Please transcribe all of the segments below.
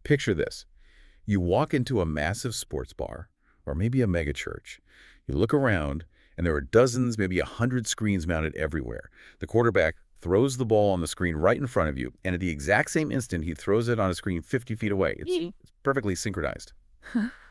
Picture this. You walk into a massive sports bar, or maybe a mega church. You look around, and there are dozens, maybe 100 screens mounted everywhere. The quarterback throws the ball on the screen right in front of you, and at the exact same instant, he throws it on a screen 50 feet away. It's perfectly synchronized.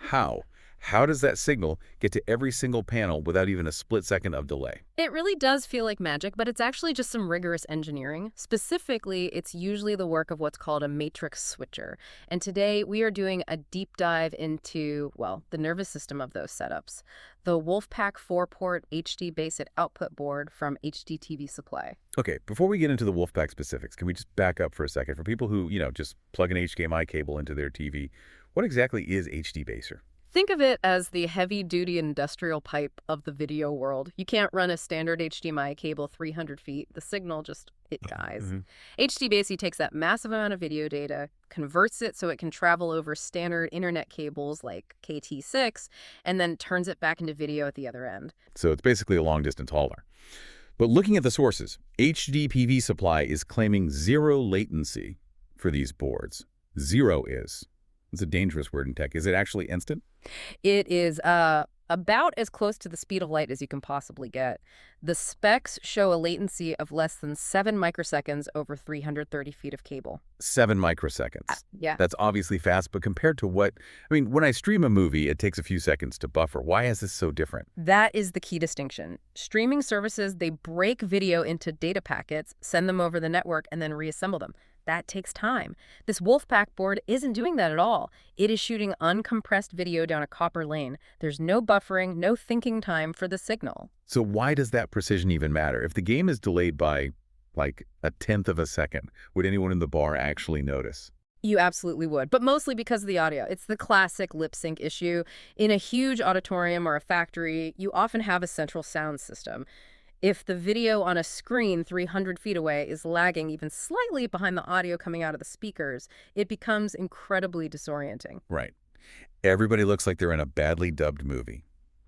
How? How does that signal get to every single panel without even a split second of delay? It really does feel like magic, but it's actually just some rigorous engineering. Specifically, it's usually the work of what's called a matrix switcher. And today, we are doing a deep dive into, well, the nervous system of those setups. The WolfPack 4-port HDBaseT Output Board from HDTV Supply. Okay, before we get into the WolfPack specifics, can we just back up for a second? For people who, just plug an HDMI cable into their TV, what exactly is HDBaser? Think of it as the heavy-duty industrial pipe of the video world. You can't run a standard HDMI cable 300 feet. The signal it dies. HDBaseT takes that massive amount of video data, converts it so it can travel over standard internet cables like KT6, and then turns it back into video at the other end. So it's basically a long-distance hauler. But looking at the sources, HDPV Supply is claiming zero latency for these boards. Zero is. It's a dangerous word in tech. Is it actually instant? It is about as close to the speed of light as you can possibly get. The specs show a latency of less than 7 microseconds over 330 feet of cable. 7 microseconds. Yeah. That's obviously fast, but compared to what? I mean, when I stream a movie, it takes a few seconds to buffer. Why is this so different? That is the key distinction. Streaming services, they break video into data packets, send them over the network, and then reassemble them. That takes time. This WolfPack board isn't doing that at all. It is shooting uncompressed video down a copper lane. There's no buffering, no thinking time for the signal. So why does that precision even matter? If the game is delayed by, like, 1/10 of a second, would anyone in the bar actually notice? You absolutely would, but mostly because of the audio. It's the classic lip sync issue. In a huge auditorium or a factory, you often have a central sound system. If the video on a screen 300 feet away is lagging even slightly behind the audio coming out of the speakers, it becomes incredibly disorienting. Right. Everybody looks like they're in a badly dubbed movie.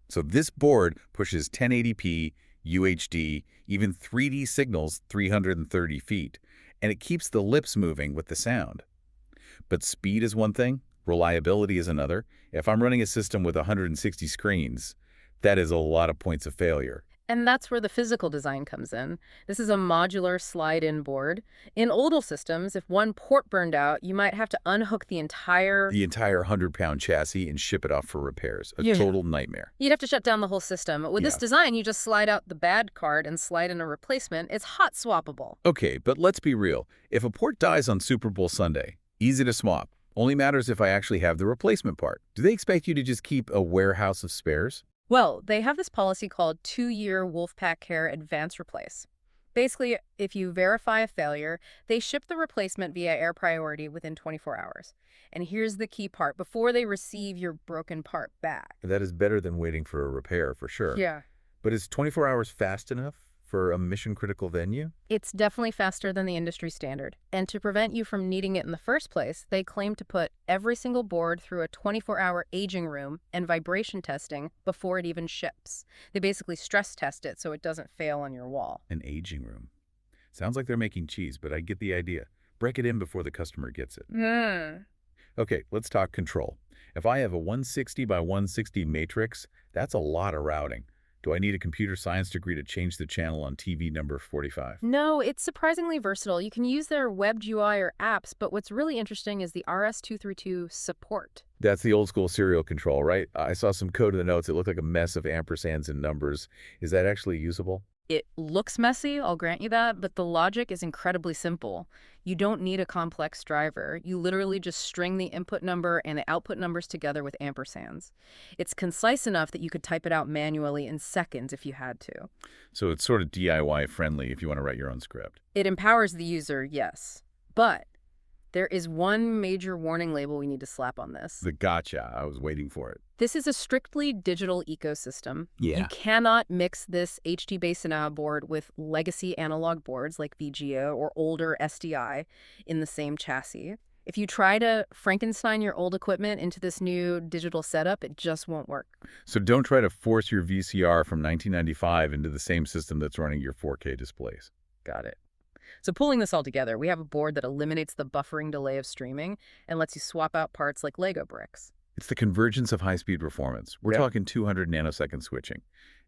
So this board pushes 1080p, UHD, even 3D signals 330 feet, and it keeps the lips moving with the sound. But speed is one thing, reliability is another. If I'm running a system with 160 screens, that is a lot of points of failure. And that's where the physical design comes in. This is a modular slide-in board. In older systems, if one port burned out, you might have to unhook the entire 100-pound chassis and ship it off for repairs. A total nightmare. You'd have to shut down the whole system. With this design, you just slide out the bad card and slide in a replacement. It's hot swappable. Okay, but let's be real. If a port dies on Super Bowl Sunday, easy to swap. Only matters if I actually have the replacement part. Do they expect you to just keep a warehouse of spares? Well, they have this policy called 2-year WolfPack Care Advance Replace. Basically, if you verify a failure, they ship the replacement via air priority within 24 hours. And here's the key part, before they receive your broken part back. That is better than waiting for a repair, for sure. Yeah. But is 24 hours fast enough for a mission-critical venue? It's definitely faster than the industry standard. And to prevent you from needing it in the first place, they claim to put every single board through a 24-hour aging room and vibration testing before it even ships. They basically stress test it so it doesn't fail on your wall. An aging room. Sounds like they're making cheese, but I get the idea. Break it in before the customer gets it. Okay, let's talk control. If I have a 160 by 160 matrix, that's a lot of routing. Do I need a computer science degree to change the channel on TV number 45? No, it's surprisingly versatile. You can use their web GUI or apps, but what's really interesting is the RS-232 support. That's the old school serial control, right? I saw some code in the notes. It looked like a mess of ampersands and numbers. Is that actually usable? It looks messy, I'll grant you that, but the logic is incredibly simple. You don't need a complex driver. You literally just string the input number and the output numbers together with ampersands. It's concise enough that you could type it out manually in seconds if you had to. So it's sort of DIY friendly if you want to write your own script. It empowers the user, yes. But there is one major warning label we need to slap on this. The gotcha. I was waiting for it. This is a strictly digital ecosystem. Yeah. You cannot mix this HDBaseT Output Board with legacy analog boards like VGA or older SDI in the same chassis. If you try to Frankenstein your old equipment into this new digital setup, it just won't work. So don't try to force your VCR from 1995 into the same system that's running your 4K displays. Got it. So pulling this all together, we have a board that eliminates the buffering delay of streaming and lets you swap out parts like Lego bricks. It's the convergence of high-speed performance. We're Yep. talking 200 nanosecond switching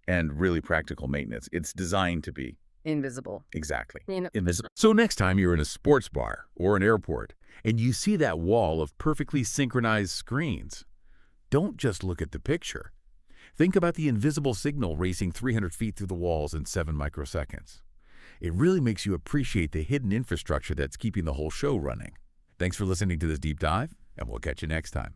and really practical maintenance. It's designed to be. Invisible. Exactly. Invisible. So next time you're in a sports bar or an airport and you see that wall of perfectly synchronized screens, don't just look at the picture. Think about the invisible signal racing 300 feet through the walls in 7 microseconds. It really makes you appreciate the hidden infrastructure that's keeping the whole show running. Thanks for listening to this deep dive, and we'll catch you next time.